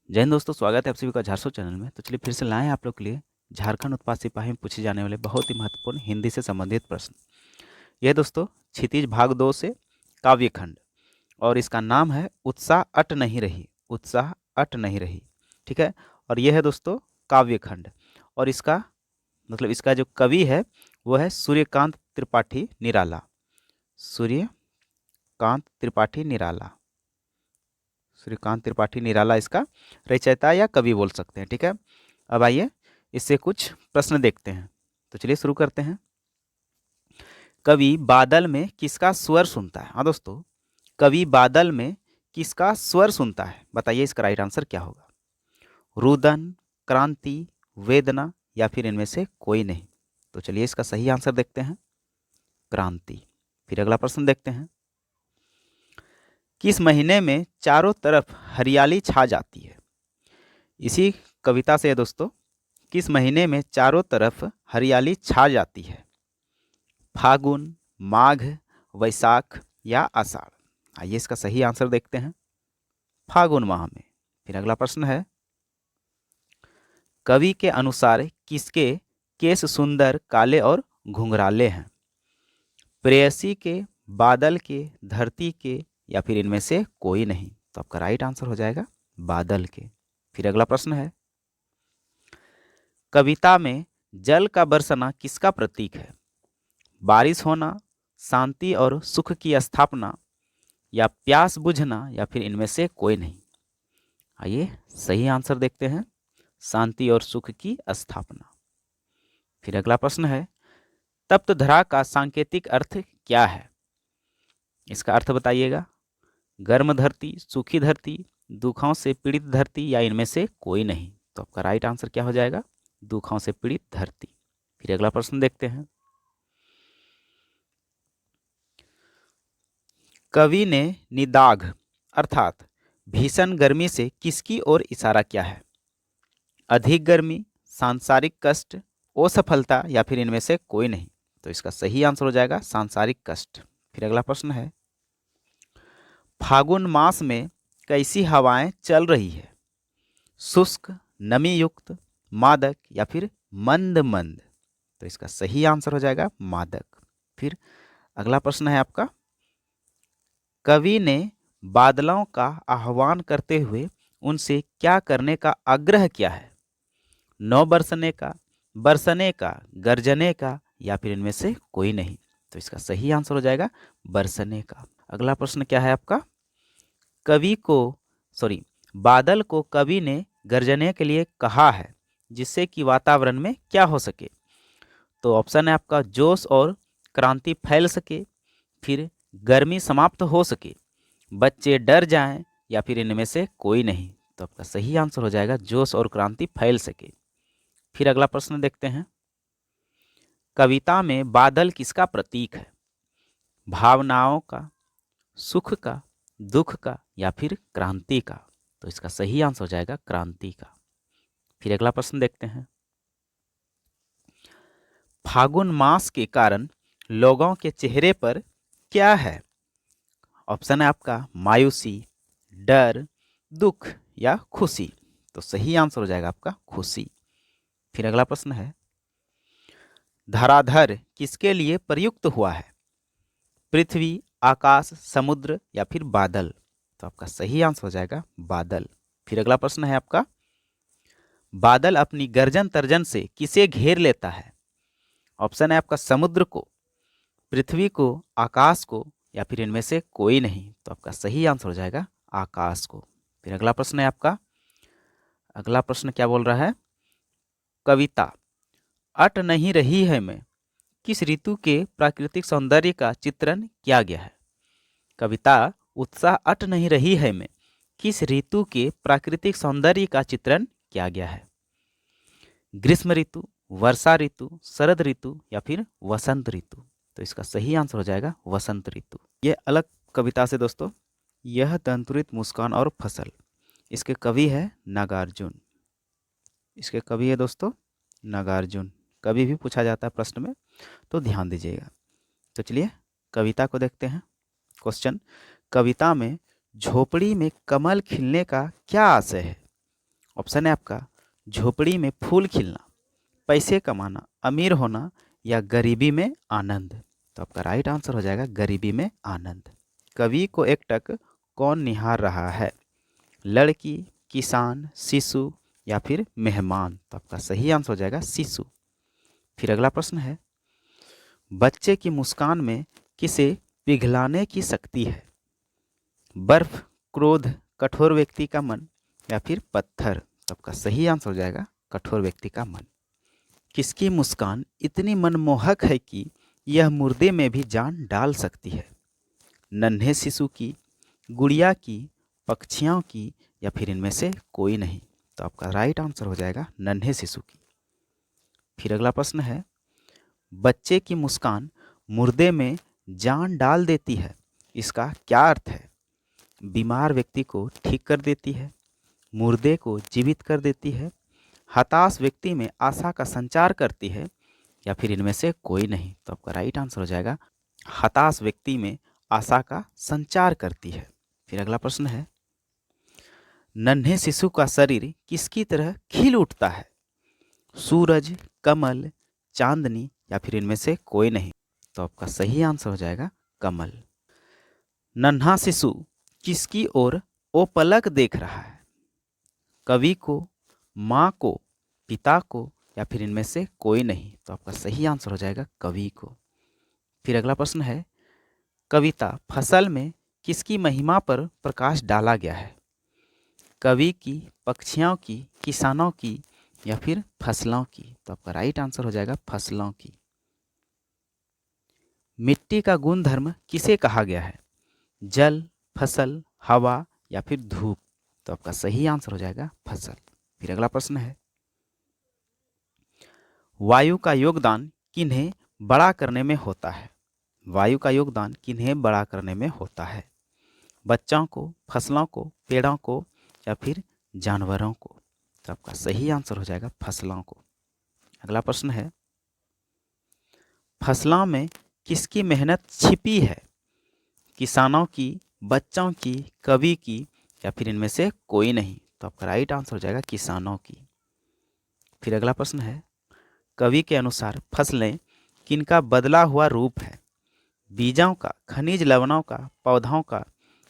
जय हिंद दोस्तों, स्वागत है आप सभी का झारसो चैनल में। तो चलिए फिर से लाएं आप लोग के लिए झारखंड उत्पाद सिपाही में पूछे जाने वाले बहुत ही महत्वपूर्ण हिंदी से संबंधित प्रश्न। यह दोस्तों क्षितिज भाग 2 से काव्य खंड, और इसका नाम है उत्साह अट नहीं रही। उत्साह अट नहीं रही, ठीक है। और यह है दोस्तों काव्य खंड, और इसका मतलब इसका जो कवि है वो है सूर्यकांत त्रिपाठी निराला। सूर्यकांत त्रिपाठी निराला, सूर्यकांत त्रिपाठी निराला इसका रचयिता या कवि बोल सकते हैं, ठीक है। अब आइए इससे कुछ प्रश्न देखते हैं। तो चलिए शुरू करते हैं। कवि बादल में किसका स्वर सुनता है? हाँ दोस्तों, कवि बादल में किसका स्वर सुनता है? बताइए इसका राइट आंसर क्या होगा। रुदन, क्रांति, वेदना या फिर इनमें से कोई नहीं? तो चलिए इसका सही आंसर देखते हैं, क्रांति। फिर अगला प्रश्न देखते हैं। किस महीने में चारों तरफ हरियाली छा जाती है? इसी कविता से है दोस्तों, किस महीने में चारों तरफ हरियाली छा जाती है? फागुन, माघ, वैशाख या आषाढ़? आइए इसका सही आंसर देखते हैं, फागुन माह में। फिर अगला प्रश्न है, कवि के अनुसार किसके केस सुंदर, काले और घुंघराले हैं? प्रेयसी के, बादल के, धरती के या फिर इनमें से कोई नहीं? तो आपका राइट आंसर हो जाएगा बादल के। फिर अगला प्रश्न है, कविता में जल का बरसना किसका प्रतीक है? बारिश होना, शांति और सुख की स्थापना या प्यास बुझना या फिर इनमें से कोई नहीं? आइए सही आंसर देखते हैं, शांति और सुख की स्थापना। फिर अगला प्रश्न है, तप्त धरा का सांकेतिक अर्थ क्या है? इसका अर्थ बताइएगा। गर्म धरती, सूखी धरती, दुखों से पीड़ित धरती या इनमें से कोई नहीं? तो आपका राइट आंसर क्या हो जाएगा, दुखों से पीड़ित धरती। फिर अगला प्रश्न देखते हैं, कवि ने निदाघ अर्थात भीषण गर्मी से किसकी ओर इशारा किया है? अधिक गर्मी, सांसारिक कष्ट, असफलता या फिर इनमें से कोई नहीं? तो इसका सही आंसर हो जाएगा सांसारिक कष्ट। फिर अगला प्रश्न है, फागुन मास में कैसी हवाएं चल रही है? शुष्क, नमी युक्त, मादक या फिर मंद मंद? तो इसका सही आंसर हो जाएगा मादक। फिर अगला प्रश्न है आपका, कवि ने बादलों का आह्वान करते हुए उनसे क्या करने का आग्रह किया है? नौ बरसने का, गरजने का या फिर इनमें से कोई नहीं? तो इसका सही आंसर हो जाएगा बरसने का। अगला प्रश्न क्या है आपका, कवि को बादल को कवि ने गरजने के लिए कहा है जिससे कि वातावरण में क्या हो सके? तो ऑप्शन है आपका, जोश और क्रांति फैल सके, फिर गर्मी समाप्त हो सके, बच्चे डर जाएं या फिर इनमें से कोई नहीं? तो आपका सही आंसर हो जाएगा जोश और क्रांति फैल सके। फिर अगला प्रश्न देखते हैं, कविता में बादल किसका प्रतीक है? भावनाओं का, सुख का, दुख का या फिर क्रांति का? तो इसका सही आंसर हो जाएगा क्रांति का। फिर अगला प्रश्न देखते हैं, फागुन मास के कारण लोगों के चेहरे पर क्या है? ऑप्शन है आपका, मायूसी, डर, दुख या खुशी? तो सही आंसर हो जाएगा आपका खुशी। फिर अगला प्रश्न है, धराधर किसके लिए प्रयुक्त हुआ है? पृथ्वी, आकाश, समुद्र या फिर बादल? तो आपका सही आंसर हो जाएगा बादल। फिर अगला प्रश्न है आपका, बादल अपनी गर्जन तर्जन से किसे घेर लेता है? ऑप्शन है आपका, समुद्र को, पृथ्वी को, आकाश को या फिर इनमें से कोई नहीं? तो आपका सही आंसर हो जाएगा आकाश को। फिर अगला प्रश्न है आपका, अगला प्रश्न क्या बोल रहा है, कविता अट नहीं रही है में किस ऋतु के प्राकृतिक सौंदर्य का चित्रण किया गया है? कविता उत्साह अट नहीं रही है में किस ऋतु के प्राकृतिक सौंदर्य का चित्रण किया गया है? ग्रीष्म ऋतु, वर्षा ऋतु, शरद ऋतु या फिर वसंत ऋतु? तो इसका सही आंसर हो जाएगा वसंत ऋतु। ये अलग कविता से दोस्तों, यह दंतुरित मुस्कान और फसल, इसके कवि है नागार्जुन। इसके कवि है दोस्तों नागार्जुन। कभी भी पूछा जाता है प्रश्न में तो ध्यान दीजिएगा। तो चलिए कविता को देखते हैं। क्वेश्चन, कविता में झोपड़ी में कमल खिलने का क्या आशय है? ऑप्शन है आपका झोपड़ी में फूल खिलना, पैसे कमाना, अमीर होना या गरीबी में आनंद। तो आपका राइट आंसर हो जाएगा गरीबी में आनंद। कवि को एकटक कौन निहार रहा है? लड़की, किसान, शिशु या फिर मेहमान। तो आपका सही आंसर हो जाएगा शिशु। फिर अगला प्रश्न है, बच्चे की मुस्कान में किसे पिघलाने की शक्ति है? बर्फ, क्रोध, कठोर व्यक्ति का मन या फिर पत्थर। तो आपका सही आंसर हो जाएगा कठोर व्यक्ति का मन। किसकी मुस्कान इतनी मनमोहक है कि यह मुर्दे में भी जान डाल सकती है? नन्हे शिशु की, गुड़िया की, पक्षियों की या फिर इनमें से कोई नहीं। तो आपका राइट आंसर हो जाएगा नन्हे शिशु की। फिर अगला प्रश्न है, बच्चे की मुस्कान मुर्दे में जान डाल देती है, इसका क्या अर्थ है? बीमार व्यक्ति को ठीक कर देती है, मुर्दे को जीवित कर देती है, हताश व्यक्ति में आशा का संचार करती है या फिर इनमें से कोई नहीं। तो आपका राइट आंसर हो जाएगा हताश व्यक्ति में आशा का संचार करती है। फिर अगला प्रश्न है, नन्हे शिशु का शरीर किसकी तरह खिल उठता है? सूरज, कमल, चांदनी या फिर इनमें से कोई नहीं। तो आपका सही आंसर हो जाएगा कमल। नन्हा शिशु किसकी ओर ओपलक देख रहा है? कवि को, माँ को, पिता को या फिर इनमें से कोई नहीं। तो आपका सही आंसर हो जाएगा कवि को। फिर अगला प्रश्न है, कविता फसल में किसकी महिमा पर प्रकाश डाला गया है? कवि की, पक्षियों की, किसानों की या फिर फसलों की। तो आपका राइट आंसर हो जाएगा फसलों की। मिट्टी का गुणधर्म किसे कहा गया है? जल, फसल, हवा या फिर धूप। तो आपका सही आंसर हो जाएगा फसल। फिर अगला प्रश्न है, वायु का योगदान किन्हें बड़ा करने में होता है? वायु का योगदान किन्हें बड़ा करने में होता है? बच्चों को, फसलों को, पेड़ों को या फिर जानवरों को। तो आपका सही आंसर हो जाएगा फसलों को। अगला प्रश्न है, फसलों में किसकी मेहनत छिपी है? किसानों की, बच्चों की, कवि की या फिर इनमें से कोई नहीं। तो आपका राइट आंसर हो जाएगा किसानों की। फिर अगला प्रश्न है, कवि के अनुसार फसलें किनका बदला हुआ रूप है? बीजों का, खनिज लवणों का, पौधों का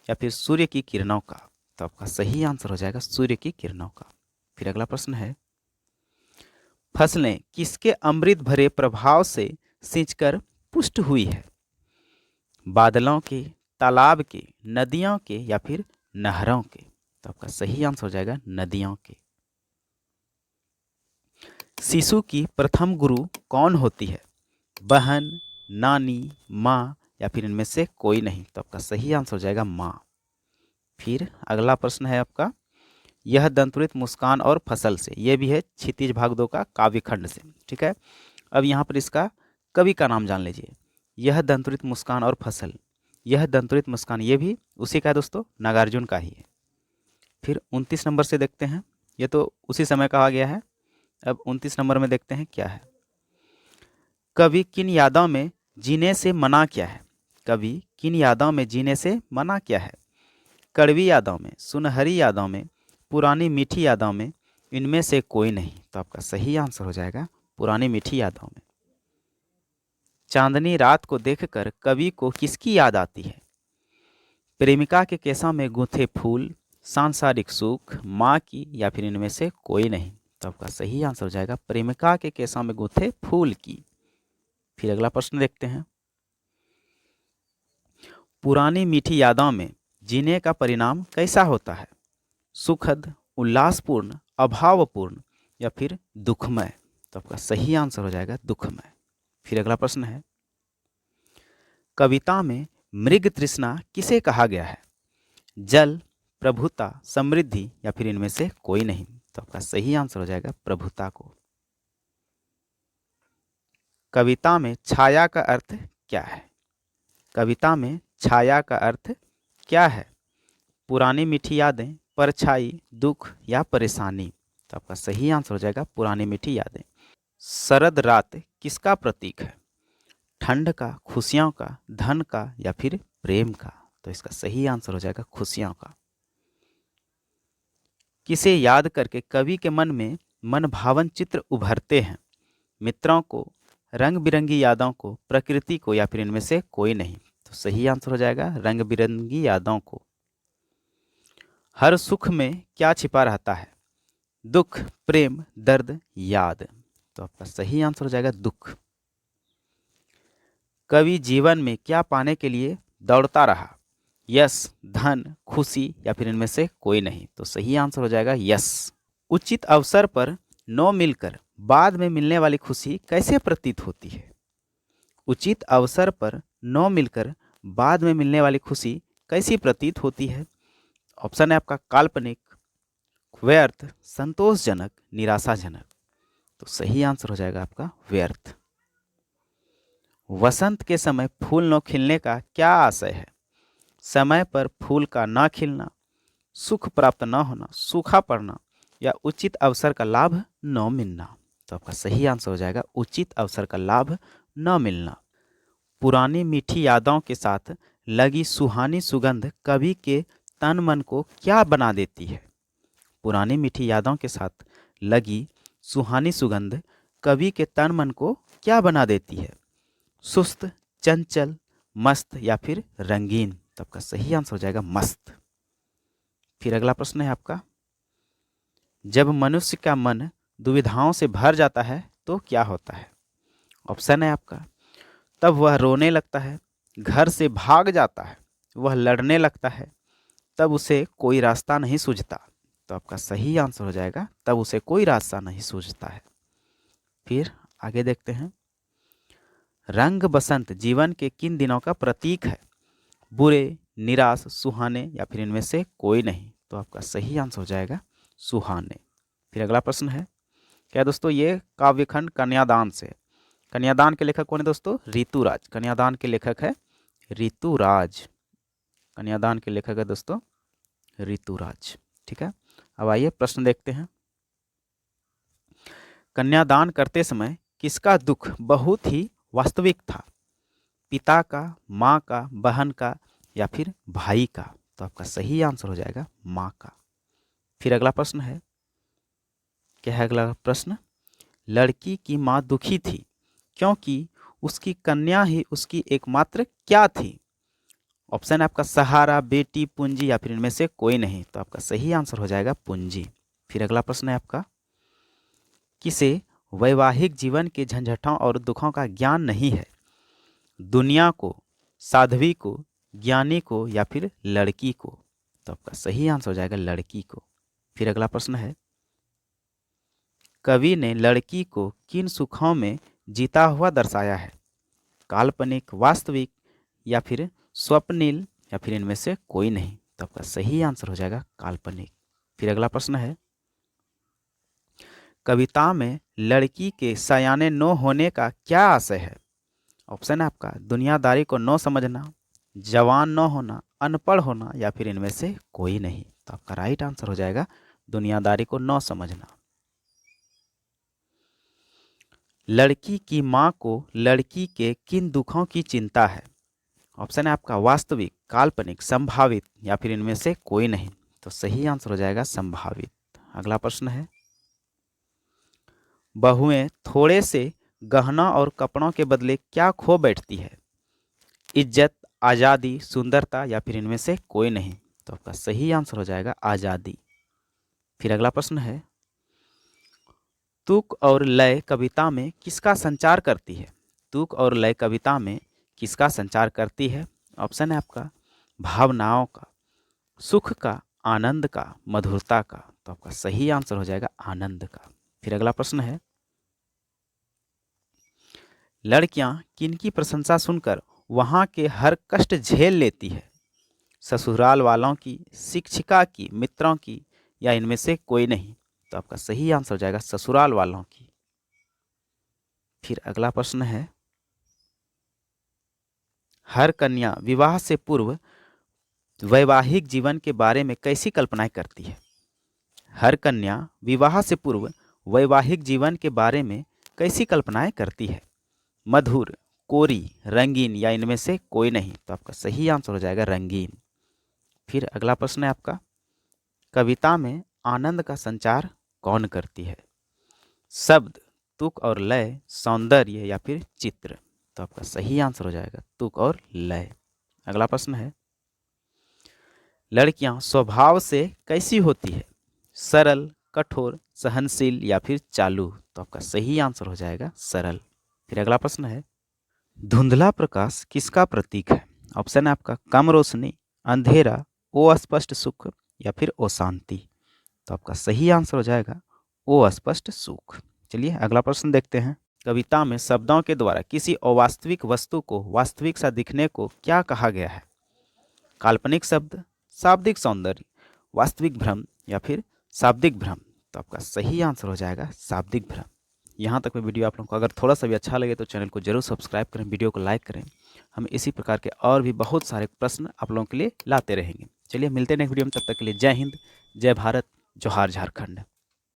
या फिर सूर्य की किरणों का। तो आपका सही आंसर हो जाएगा सूर्य की किरणों का। फिर अगला प्रश्न है, फसलें किसके अमृत भरे प्रभाव से सिंचकर पुष्ट हुई है? बादलों के, तालाब के, नदियों के या फिर नहरों के। तो आपका सही आंसर हो जाएगा नदियों के। शिशु की प्रथम गुरु कौन होती है? बहन, नानी, माँ या फिर इनमें से कोई नहीं। तो आपका सही आंसर हो जाएगा माँ। फिर अगला प्रश्न है आपका, यह दंतुरित मुस्कान और फसल से, ये भी है क्षितिज भाग 2 का काव्यखंड से। ठीक है, अब यहाँ पर इसका कवि का नाम जान लीजिए। यह दंतुरित मुस्कान और फसल, यह दंतुरित मुस्कान ये भी उसी का है दोस्तों, नागार्जुन का ही है। फिर 29 नंबर से देखते हैं, ये तो उसी समय कहा गया है। अब 29 नंबर में देखते हैं क्या है, कवि किन यादों में जीने से मना क्या है? कवि किन यादों में जीने से मना क्या है? कड़वी यादों में, सुनहरी यादों में, पुरानी मीठी यादों में, इनमें से कोई नहीं। तो आपका सही आंसर हो जाएगा पुरानी मीठी यादों में। चांदनी रात को देखकर कवि को किसकी याद आती है? प्रेमिका के केसों में गूंथे फूल, सांसारिक सुख, माँ की या फिर इनमें से कोई नहीं। तो आपका सही आंसर हो जाएगा प्रेमिका के केसों में गूंथे फूल की। फिर अगला प्रश्न देखते हैं, पुरानी मीठी यादों में जीने का परिणाम कैसा होता है? सुखद, उल्लासपूर्ण, अभावपूर्ण या फिर दुखमय। तो आपका सही आंसर हो जाएगा दुखमय। फिर अगला प्रश्न है, कविता में मृग तृष्णा किसे कहा गया है? जल, प्रभुता, समृद्धि या फिर इनमें से कोई नहीं। तो आपका सही आंसर हो जाएगा प्रभुता को। कविता में छाया का अर्थ क्या है? कविता में छाया का अर्थ क्या है? पुरानी मीठी यादें, परछाई, दुख या परेशानी। तो आपका सही आंसर हो जाएगा पुरानी मीठी यादें। शरद रात किसका प्रतीक है? ठंड का, खुशियों का, धन का या फिर प्रेम का। तो इसका सही आंसर हो जाएगा खुशियों का। किसे याद करके कवि के मन में मन भावन चित्र उभरते हैं? मित्रों को, रंग बिरंगी यादों को, प्रकृति को, या फिर इनमें से कोई नहीं? तो सही आंसर हो जाएगा रंग बिरंगी यादों को। हर सुख में क्या छिपा रहता है? दुख, प्रेम, दर्द, याद। तो आपका सही आंसर हो जाएगा दुख। कवि जीवन में क्या पाने के लिए दौड़ता रहा? यश, धन, खुशी, या फिर इनमें से कोई नहीं? तो सही आंसर हो जाएगा यश। उचित अवसर पर न मिलकर बाद में मिलने वाली खुशी कैसे प्रतीत होती है? उचित अवसर पर न मिलकर बाद में मिलने वाली खुशी कैसी प्रतीत होती है? ऑप्शन है आपका काल्पनिक, व्यर्थ, संतोषजनक, निराशाजनक। तो सही आंसर हो जाएगा आपका व्यर्थ। वसंत के समय फूल न खिलने का क्या आशय है? समय पर फूल का न खिलना, सुख प्राप्त न होना, सूखा पड़ना, या उचित अवसर का लाभ न मिलना। तो आपका सही आंसर हो जाएगा उचित अवसर का लाभ न मिलना। पुरानी मीठी यादों के साथ लगी सुहानी सुगंध कवि के तन मन को क्या बना देती है? पुरानी मीठी यादों के साथ लगी सुहानी सुगंध कवि के तन मन को क्या बना देती है? सुस्त, चंचल, मस्त, या फिर रंगीन? तो आपका सही आंसर हो जाएगा मस्त। फिर अगला प्रश्न है आपका, जब मनुष्य का मन दुविधाओं से भर जाता है तो क्या होता है? ऑप्शन है आपका, तब वह रोने लगता है, घर से भाग जाता है, वह लड़ने लगता है, तब उसे कोई रास्ता नहीं सूझता। तो आपका सही आंसर हो जाएगा तब उसे कोई रास्ता नहीं सूझता है। फिर आगे देखते हैं, रंग बसंत जीवन के किन दिनों का प्रतीक है? बुरे, निराश, सुहाने, या फिर इनमें से कोई नहीं? तो आपका सही आंसर हो जाएगा सुहाने। फिर अगला प्रश्न है, क्या दोस्तों ये काव्यखंड कन्यादान से? कन्यादान के लेखक कौन है दोस्तों? ऋतुराज। कन्यादान के लेखक है ऋतुराज। कन्यादान के लेखक है दोस्तों ऋतुराज। ठीक है, अब आइए प्रश्न देखते हैं। कन्यादान करते समय किसका दुख बहुत ही वास्तविक था? पिता का, माँ का, बहन का, या फिर भाई का? तो आपका सही आंसर हो जाएगा माँ का। फिर अगला प्रश्न है, क्या है अगला प्रश्न? लड़की की माँ दुखी थी क्योंकि उसकी कन्या ही उसकी एकमात्र क्या थी? ऑप्शन है आपका सहारा, बेटी, पूंजी, या फिर इनमें से कोई नहीं? तो आपका सही आंसर हो जाएगा पूंजी। फिर अगला प्रश्न है आपका, किसे वैवाहिक जीवन के झंझटों और दुखों का ज्ञान नहीं है? दुनिया को, साध्वी को, ज्ञानी को, या फिर लड़की को? तो आपका सही आंसर हो जाएगा लड़की को। फिर अगला प्रश्न है, कवि ने लड़की को किन सुखों में जीता हुआ दर्शाया है? काल्पनिक, वास्तविक, या फिर स्वप्निल, या फिर इनमें से कोई नहीं? तो आपका सही आंसर हो जाएगा काल्पनिक। फिर अगला प्रश्न है, कविता में लड़की के सयाने न होने का क्या आशय है? ऑप्शन है आपका दुनियादारी को न समझना, जवान न होना, अनपढ़ होना, या फिर इनमें से कोई नहीं? तो आपका राइट आंसर हो जाएगा दुनियादारी को न समझना। लड़की की माँ को लड़की के किन दुखों की चिंता है? ऑप्शन है आपका वास्तविक, काल्पनिक, संभावित, या फिर इनमें से कोई नहीं? तो सही आंसर हो जाएगा संभावित। अगला प्रश्न है, बहुएं थोड़े से गहना और कपड़ों के बदले क्या खो बैठती है? इज्जत, आज़ादी, सुंदरता, या फिर इनमें से कोई नहीं? तो आपका सही आंसर हो जाएगा आज़ादी। फिर अगला प्रश्न है, तुक और लय कविता में किसका संचार करती है? तुक और लय कविता में किसका संचार करती है? ऑप्शन है आपका भावनाओं का, सुख का, आनंद का, मधुरता का? तो आपका सही आंसर हो जाएगा आनंद का। फिर अगला प्रश्न है, लड़कियां किनकी प्रशंसा सुनकर वहां के हर कष्ट झेल लेती है? ससुराल वालों की, शिक्षिका की, मित्रों की, या इनमें से कोई नहीं? तो आपका सही आंसर हो जाएगा ससुराल वालों की। फिर अगला प्रश्न है, हर कन्या विवाह से पूर्व वैवाहिक जीवन के बारे में कैसी कल्पनाएं करती है? हर कन्या विवाह से पूर्व वैवाहिक जीवन के बारे में कैसी कल्पनाएं करती है? मधुर, कोरी, रंगीन, या इनमें से कोई नहीं? तो आपका सही आंसर हो जाएगा रंगीन। फिर अगला प्रश्न है आपका, कविता में आनंद का संचार कौन करती है? शब्द, तुक और लय, सौंदर्य या फिर चित्र? तो आपका सही आंसर हो जाएगा तुक और लय। अगला प्रश्न है, लड़कियां स्वभाव से कैसी होती है? सरल, कठोर, सहनशील या फिर चालू? तो आपका सही आंसर हो जाएगा सरल। फिर अगला प्रश्न है, धुंधला प्रकाश किसका प्रतीक है? ऑप्शन है आपका कम रोशनी, अंधेरा, अस्पष्ट सुख या फिर अशांति? तो आपका सही आंसर हो जाएगा अस्पष्ट सुख। चलिए अगला प्रश्न देखते हैं। कविता में शब्दों के द्वारा किसी अवास्तविक वस्तु को वास्तविक सा दिखने को क्या कहा गया है? काल्पनिक शब्द, शाब्दिक सौंदर्य, वास्तविक भ्रम या फिर शाब्दिक भ्रम? तो आपका सही आंसर हो जाएगा शाब्दिक भ्रम। यहाँ तक में वीडियो आप लोगों को अगर थोड़ा सा भी अच्छा लगे तो चैनल को जरूर सब्सक्राइब करें, वीडियो को लाइक करें। हम इसी प्रकार के और भी बहुत सारे प्रश्न आप लोगों के लिए लाते रहेंगे। चलिए मिलते हैं नेक्स्ट वीडियो में, तब तक के लिए जय हिंद, जय भारत, जोहार झारखंड।